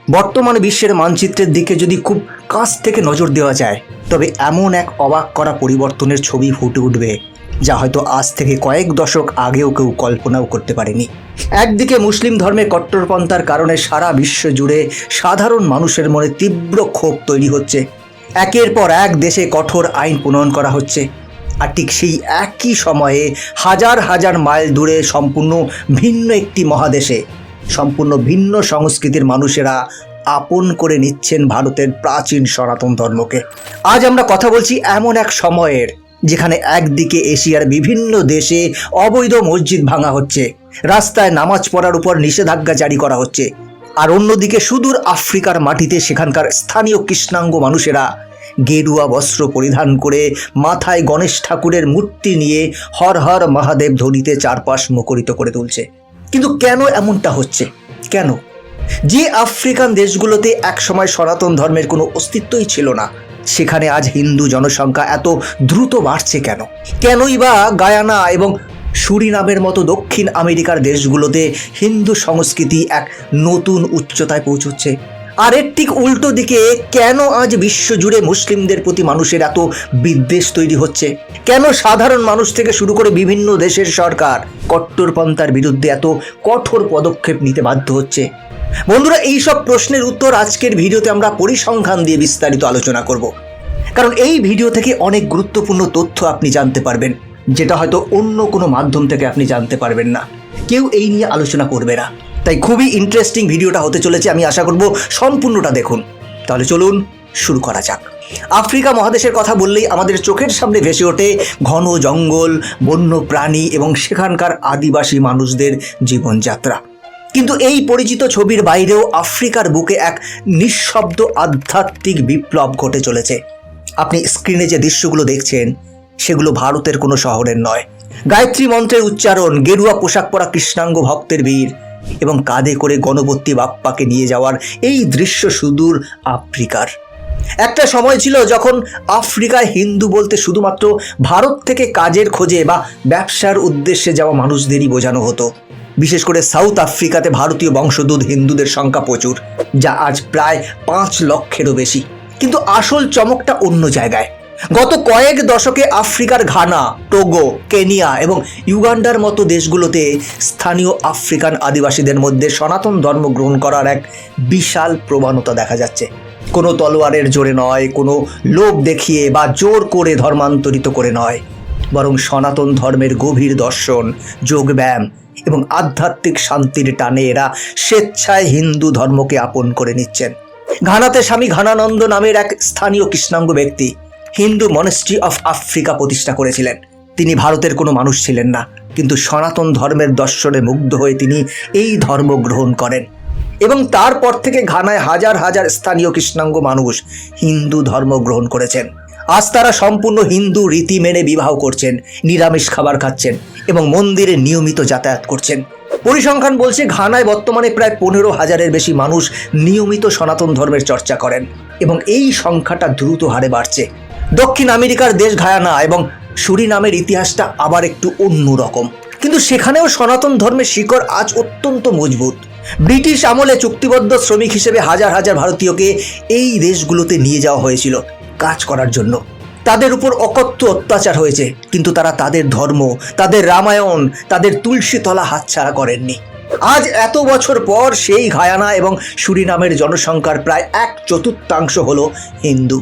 বর্তমান বিশ্বের মানচিত্রের দিকে যদি খুব কাছ থেকে নজর দেওয়া যায় তবে এমন এক অবাক করা পরিবর্তনের ছবি ফুটে উঠবে যা হয়তো আজ থেকে কয়েক দশক আগেও কেউ কল্পনাও করতে পারেনি। একদিকে মুসলিম ধর্মের কট্টরপন্থার কারণে সারা বিশ্ব জুড়ে সাধারণ মানুষের মনে তীব্র ক্ষোভ তৈরি হচ্ছে। একের পর এক দেশে কঠোর আইন প্রণয়ন করা হচ্ছে, আর ঠিক সেই একই সময়ে হাজার হাজার মাইল দূরে সম্পূর্ণ ভিন্ন একটি মহাদেশে সম্পূর্ণ ভিন্ন সংস্কৃতির মানুষেরা আপন করে নিচ্ছেন ভারতের প্রাচীন সনাতন ধর্মকে। আজ আমরা কথা বলছি এমন এক সময়ের যেখানে একদিকে এশিয়ার বিভিন্ন দেশে অবৈধ মসজিদ ভাঙা হচ্ছে, রাস্তায় নামাজ পড়ার উপর নিষেধাজ্ঞা জারি করা হচ্ছে, আর অন্যদিকে সুদূর আফ্রিকার মাটিতে সেখানকার স্থানীয় কৃষ্ণাঙ্গ মানুষেরা গেরুয়া বস্ত্র পরিধান করে মাথায় গণেশ ঠাকুরের মূর্তি নিয়ে হর হর মহাদেব ধ্বনিতে চারপাশ মুখরিত করে তুলছে। কিন্তু কেন এমনটা হচ্ছে? কেন যে আফ্রিকান দেশগুলোতে একসময় সনাতন ধর্মের কোনো অস্তিত্বই ছিল না, সেখানে আজ হিন্দু জনসংখ্যা এত দ্রুত বাড়ছে কেন? কেনই বা গায়ানা এবং সুরিনামের মতো দক্ষিণ আমেরিকার দেশগুলোতে হিন্দু সংস্কৃতি এক নতুন উচ্চতায় পৌঁছচ্ছে? আর এর ঠিক উল্টো দিকে কেন আজ বিশ্বজুড়ে মুসলিমদের প্রতি মানুষের এত বিদ্বেষ তৈরি হচ্ছে? কেন সাধারণ মানুষ থেকে শুরু করে বিভিন্ন দেশের সরকার কট্টরপন্থার বিরুদ্ধে এত কঠোর পদক্ষেপ নিতে বাধ্য হচ্ছে? বন্ধুরা, এই সব প্রশ্নের উত্তর আজকের ভিডিওতে আমরা পরিসংখ্যান দিয়ে বিস্তারিত আলোচনা করব। কারণ এই ভিডিও থেকে অনেক গুরুত্বপূর্ণ তথ্য আপনি জানতে পারবেন, যেটা হয়তো অন্য কোনো মাধ্যম থেকে আপনি জানতে পারবেন না। কেউ এই নিয়ে আলোচনা করবে না। তাই খুবই ইন্টারেস্টিং ভিডিওটা হতে চলেছে, আমি আশা করব সম্পূর্ণটা দেখুন। তাহলে চলুন শুরু করা যাক। আফ্রিকা মহাদেশের কথা বললেই আমাদের চোখের সামনে ভেসে ওঠে ঘন জঙ্গল, বন্য প্রাণী এবং সেখানকার আদিবাসী মানুষদের জীবনযাত্রা। কিন্তু এই পরিচিত ছবির বাইরেও আফ্রিকার বুকে এক নিঃশব্দ আধ্যাত্মিক বিপ্লব ঘটে চলেছে। আপনি স্ক্রিনে যে দৃশ্যগুলো দেখছেন সেগুলো ভারতের কোনো শহরের নয়। গায়ত্রী মন্ত্রের উচ্চারণ, গেরুয়া পোশাক পরা কৃষ্ণাঙ্গ ভক্তের ভিড় এবং কাঁধে করে গণপতি বাপ্পাকে নিয়ে যাওয়ার এই দৃশ্য সুদূর আফ্রিকার। একটা সময় ছিল যখন আফ্রিকায় হিন্দু বলতে শুধুমাত্র ভারত থেকে কাজের খোঁজে বা ব্যবসার উদ্দেশ্যে যাওয়া মানুষদেরই বোঝানো হতো। বিশেষ করে সাউথ আফ্রিকাতে ভারতীয় বংশোদ্ভূত হিন্দুদের সংখ্যা প্রচুর, যা আজ প্রায় 5 লক্ষেরও বেশি। কিন্তু আসল চমকটা অন্য জায়গায়। গত কয়েক দশকে আফ্রিকার ঘানা, টোগো, কেনিয়া এবং ইউগান্ডার মতো দেশগুলোতে স্থানীয় আফ্রিকান আদিবাসীদের মধ্যে সনাতন ধর্ম গ্রহণ করার এক বিশাল প্রবণতা দেখা যাচ্ছে। কোনো তলোয়ারের জোরে নয়, কোনো লোভ দেখিয়ে বা জোর করে ধর্মান্তরিত করে নয়, বরং সনাতন ধর্মের গভীর দর্শন, যোগব্যায়াম এবং আধ্যাত্মিক শান্তির টানে এরা স্বেচ্ছায় হিন্দু ধর্মকে আপন করে নিচ্ছেন। ঘানাতে স্বামী ঘানানন্দ নামের এক স্থানীয় কৃষ্ণাঙ্গ ব্যক্তি হিন্দু মনেস্ট্রি অফ আফ্রিকা প্রতিষ্ঠা করেছিলেন। তিনি ভারতের কোনো মানুষ ছিলেন না, কিন্তু সনাতন ধর্মের দর্শনে মুগ্ধ হয়ে তিনি এই ধর্ম গ্রহণ করেন এবং তারপর থেকে ঘানায় হাজার হাজার স্থানীয় কৃষ্ণাঙ্গ মানুষ হিন্দু ধর্ম গ্রহণ করেছেন। আজ তারা সম্পূর্ণ হিন্দু রীতি মেনে বিবাহ করছেন, নিরামিষ খাবার খাচ্ছেন এবং মন্দিরে নিয়মিত যাতায়াত করছেন। পরিসংখ্যান বলছে ঘানায় বর্তমানে প্রায় 15,000-এর বেশি মানুষ নিয়মিত সনাতন ধর্মের চর্চা করেন এবং এই সংখ্যাটা দ্রুত হারে বাড়ছে। দক্ষিণ আমেরিকার দেশ ঘায়ানা এবং সুরিনামের ইতিহাসটা আবার একটু অন্যরকম, কিন্তু সেখানেও সনাতন ধর্মের শিকড় আজ অত্যন্ত মজবুত। ব্রিটিশ আমলে চুক্তিবদ্ধ শ্রমিক হিসেবে হাজার হাজার ভারতীয়কে এই দেশগুলোতে নিয়ে যাওয়া হয়েছিল কাজ করার জন্য। তাদের উপর অকথ্য অত্যাচার হয়েছে, কিন্তু তারা তাদের ধর্ম, তাদের রামায়ণ, তাদের তুলসী তলা হাতছাড়া করেননি। আজ এত বছর পর সেই ঘায়ানা এবং সুরিনামের জনসংখ্যার প্রায় 1/4 হলো হিন্দু।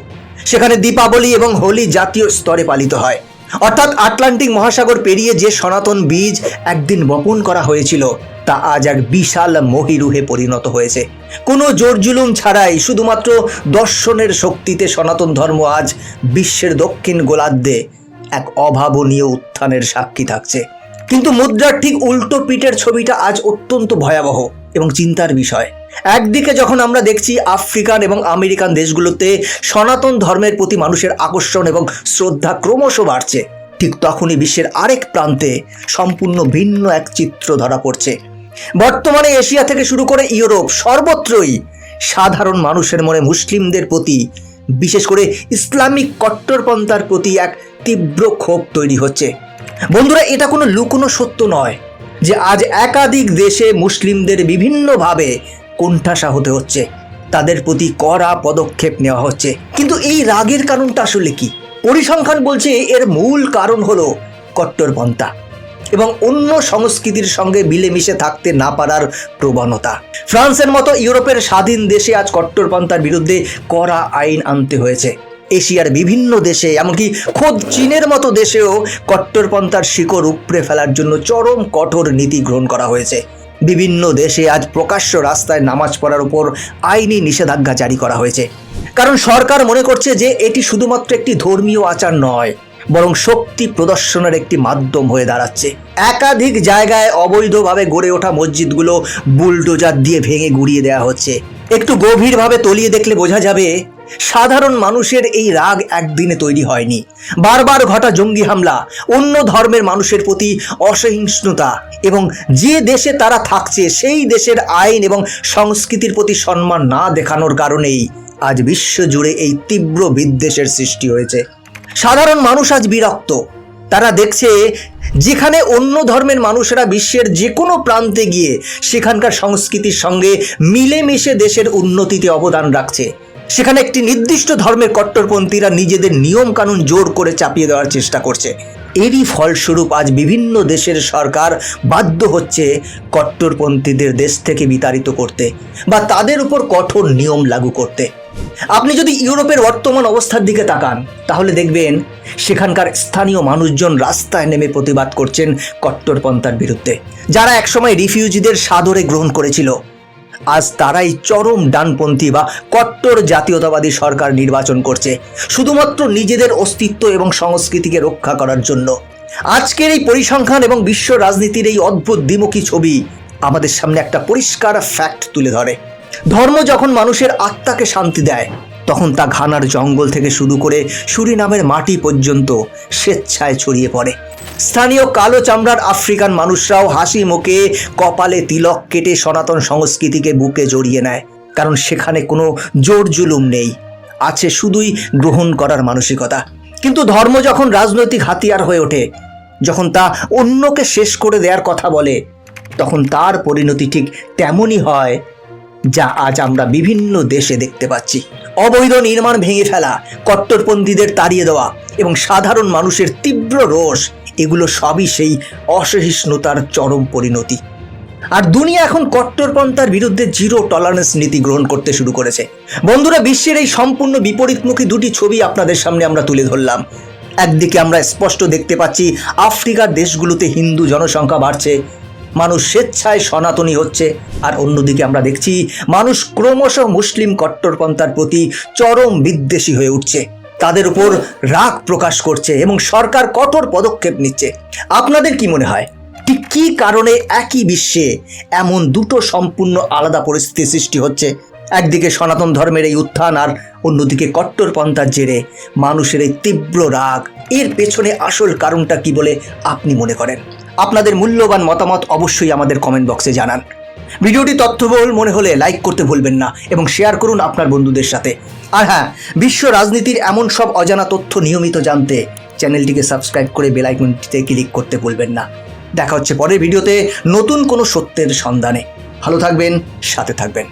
সেখানে দীপাবলি এবং হোলি জাতীয় স্তরে পালিত হয়, অর্থাৎ আটলান্টিক মহাসাগর পেরিয়ে যে সনাতন বীজ একদিন বপন করা হয়েছিল তা আজ এক বিশাল মহিরুহে পরিণত হয়েছে। কোনো জোর জুলুম ছাড়াই শুধুমাত্র দর্শনের শক্তিতে সনাতন ধর্ম আজ বিশ্বের দক্ষিণ গোলার্ধে এক অভাবনীয় উত্থানের সাক্ষী থাকছে। কিন্তু মুদ্রার ঠিক উল্টো পিঠের ছবিটা আজ অত্যন্ত ভয়াবহ এবং চিন্তার বিষয়। একদিকে যখন আমরা দেখছি আফ্রিকান এবং আমেরিকান দেশগুলোতে সনাতন ধর্মের প্রতি মানুষের আকর্ষণ এবং শ্রদ্ধা ক্রমশ বাড়ছে, ঠিক তখনই বিশ্বের আরেক প্রান্তে সম্পূর্ণ ভিন্ন এক চিত্র ধরা পড়ছে। বর্তমানে এশিয়া থেকে শুরু করে ইউরোপ সর্বত্রই সাধারণ মানুষের মনে মুসলিমদের প্রতি, বিশেষ করে ইসলামিক কট্টরপন্থার প্রতি এক তীব্র ক্ষোভ তৈরি হচ্ছে। বন্ধুরা, এটা কোনো লুকোনো সত্য নয় যে আজ একাধিক দেশে মুসলিমদের বিভিন্নভাবে কোণঠাসা হতে হচ্ছে। তাদের প্রতি কড়া পদক্ষেপ নেওয়া হচ্ছে। কিন্তু এই রাগের কারণটা আসলে কি? পরিসংখ্যান বলছে এর মূল কারণ হলো কট্টরপন্থা এবং অন্য সংস্কৃতির সঙ্গে মিলেমিশে থাকতে না পারার প্রবণতা। ফ্রান্সের মতো ইউরোপের স্বাধীন দেশে আজ কট্টরপন্থার বিরুদ্ধে কড়া আইন আনতে হয়েছে। এশিয়ার বিভিন্ন দেশে, এমনকি খোদ চীনের মতো দেশেও কট্টরপন্থার শিকড় উপড়ে ফেলার জন্য চরম কঠোর নীতি গ্রহণ করা হয়েছে। বিভিন্ন দেশে আজ প্রকাশ্য রাস্তায় নামাজ পড়ার উপর আইনি নিষেধাজ্ঞা জারি করা হয়েছে, কারণ সরকার মনে করছে যে এটি শুধুমাত্র একটি ধর্মীয় আচার নয়, বরং শক্তি প্রদর্শনের একটি মাধ্যম হয়ে দাঁড়াচ্ছে। একাধিক জায়গায় অবৈধভাবে গড়ে ওঠা মসজিদগুলো বুলডোজার দিয়ে ভেঙে গুড়িয়ে দেওয়া হচ্ছে। একটু গভীরভাবে তলিয়ে দেখলে বোঝা যাবে সাধারণ মানুষের এই রাগ একদিনে তৈরি হয়নি। বারবার ঘটা জঙ্গি হামলা, অন্য ধর্মের মানুষের প্রতি অসহিষ্ণুতা এবং যে দেশে তারা থাকছে সেই দেশের আইন এবং সংস্কৃতির প্রতি সম্মান না দেখানোর কারণেই আজ বিশ্বজুড়ে এই তীব্র বিদ্বেষের সৃষ্টি হয়েছে। সাধারণ মানুষ আজ বিরক্ত। তারা দেখছে যেখানে অন্য ধর্মের মানুষেরা বিশ্বের যে কোনো প্রান্তে গিয়ে সেখানকার সংস্কৃতির সঙ্গে মিলেমিশে দেশের উন্নতিতে অবদান রাখছে, সেখানে একটি নির্দিষ্ট ধর্মের কট্টরপন্থীরা নিজেদের নিয়ম কানুন জোর করে চাপিয়ে দেওয়ার চেষ্টা করছে। এরই ফলস্বরূপ আজ বিভিন্ন দেশের সরকার বাধ্য হচ্ছে কট্টরপন্থীদের দেশ থেকে বিতাড়িত করতে বা তাদের উপর কঠোর নিয়ম লাগু করতে। আপনি যদি ইউরোপের বর্তমান অবস্থার দিকে তাকান তাহলে দেখবেন সেখানকার স্থানীয় মানুষজন রাস্তায় নেমে প্রতিবাদ করছেন কট্টরপন্থার বিরুদ্ধে। যারা একসময় রিফিউজিদের সাদরে গ্রহণ করেছিল, আজ তারাই চরম ডানপন্থী বা কট্টর জাতীয়তাবাদী সরকার নির্বাচন করছে শুধুমাত্র নিজেদের অস্তিত্ব এবং সংস্কৃতিকে রক্ষা করার জন্য। আজকের এই পরিসংখ্যান এবং বিশ্ব রাজনীতির এই অদ্ভুত দ্বিমুখী ছবি আমাদের সামনে একটা পরিষ্কার ফ্যাক্ট তুলে ধরে। ধর্ম যখন মানুষের আত্মাকে শান্তি দেয়, তখন তা ঘানার জঙ্গল থেকে শুরু করে সুরিনামের মাটি পর্যন্ত স্বেচ্ছায় ছড়িয়ে পড়ে। স্থানীয় কালো চামড়ার আফ্রিকান মানুষরাও হাসি মুখে কপালে তিলক কেটে সনাতন সংস্কৃতিকে বুকে জড়িয়ে নেয়, কারণ সেখানে কোনো জোর জুলুম নেই, আছে শুধুই গ্রহণ করার মানসিকতা। কিন্তু ধর্ম যখন রাজনৈতিক হাতিয়ার হয়ে ওঠে, যখন তা অন্যকে শেষ করে দেওয়ার কথা বলে, তখন তার পরিণতি ঠিক তেমনই হয় যা আজ আমরা বিভিন্ন দেশে দেখতে পাচ্ছি। অবৈধ নির্মাণ ভেঙে ফেলা, কট্টরপন্থীদের তাড়িয়ে দেওয়া এবং সাধারণ মানুষের তীব্র রোষ, এগুলো সবই সেই অসহিষ্ণুতার চরম পরিণতি। আর দুনিয়া এখন কট্টরপন্থার বিরুদ্ধে জিরো টলারেন্স নীতি গ্রহণ করতে শুরু করেছে। বন্ধুরা, বিশ্বের এই সম্পূর্ণ বিপরীতমুখী দুটি ছবি আপনাদের সামনে আমরা তুলে ধরলাম। একদিকে আমরা স্পষ্ট দেখতে পাচ্ছি আফ্রিকার দেশগুলোতে হিন্দু জনসংখ্যা বাড়ছে, মানুষ স্বেচ্ছায় সনাতনী হচ্ছে, আর অন্যদিকে আমরা দেখছি মানুষ ক্রমশ মুসলিম কট্টরপন্থার প্রতি চরম বিদ্বেষী হয়ে উঠছে, তাদের উপর রাগ প্রকাশ করছে এবং সরকার কঠোর পদক্ষেপ নিচ্ছে। আপনাদের কি মনে হয় ঠিক কী কারণে একই বিশ্বে এমন দুটো সম্পূর্ণ আলাদা পরিস্থিতি সৃষ্টি হচ্ছে? একদিকে সনাতন ধর্মের এই উত্থান আর অন্যদিকে কট্টরপন্থার জেরে মানুষের এই তীব্র রাগ। এর পেছনে আসল কারণটা কি বলে আপনি মনে করেন? আপনাদের মূল্যবান মতামত অবশ্যই আমাদের কমেন্ট বক্সে জানান। ভিডিওটি তথ্যবহুল মনে হলে লাইক করতে ভুলবেন না এবং শেয়ার করুন আপনার বন্ধুদের সাথে। আর হ্যাঁ, বিশ্ব রাজনীতির এমন সব অজানা তথ্য নিয়মিত জানতে চ্যানেলটিকে সাবস্ক্রাইব করে বেল আইকনটিতে ক্লিক করতে ভুলবেন না। দেখা হচ্ছে পরের ভিডিওতে নতুন কোনো সত্যের সন্ধানে। ভালো থাকবেন, সাথে থাকবেন।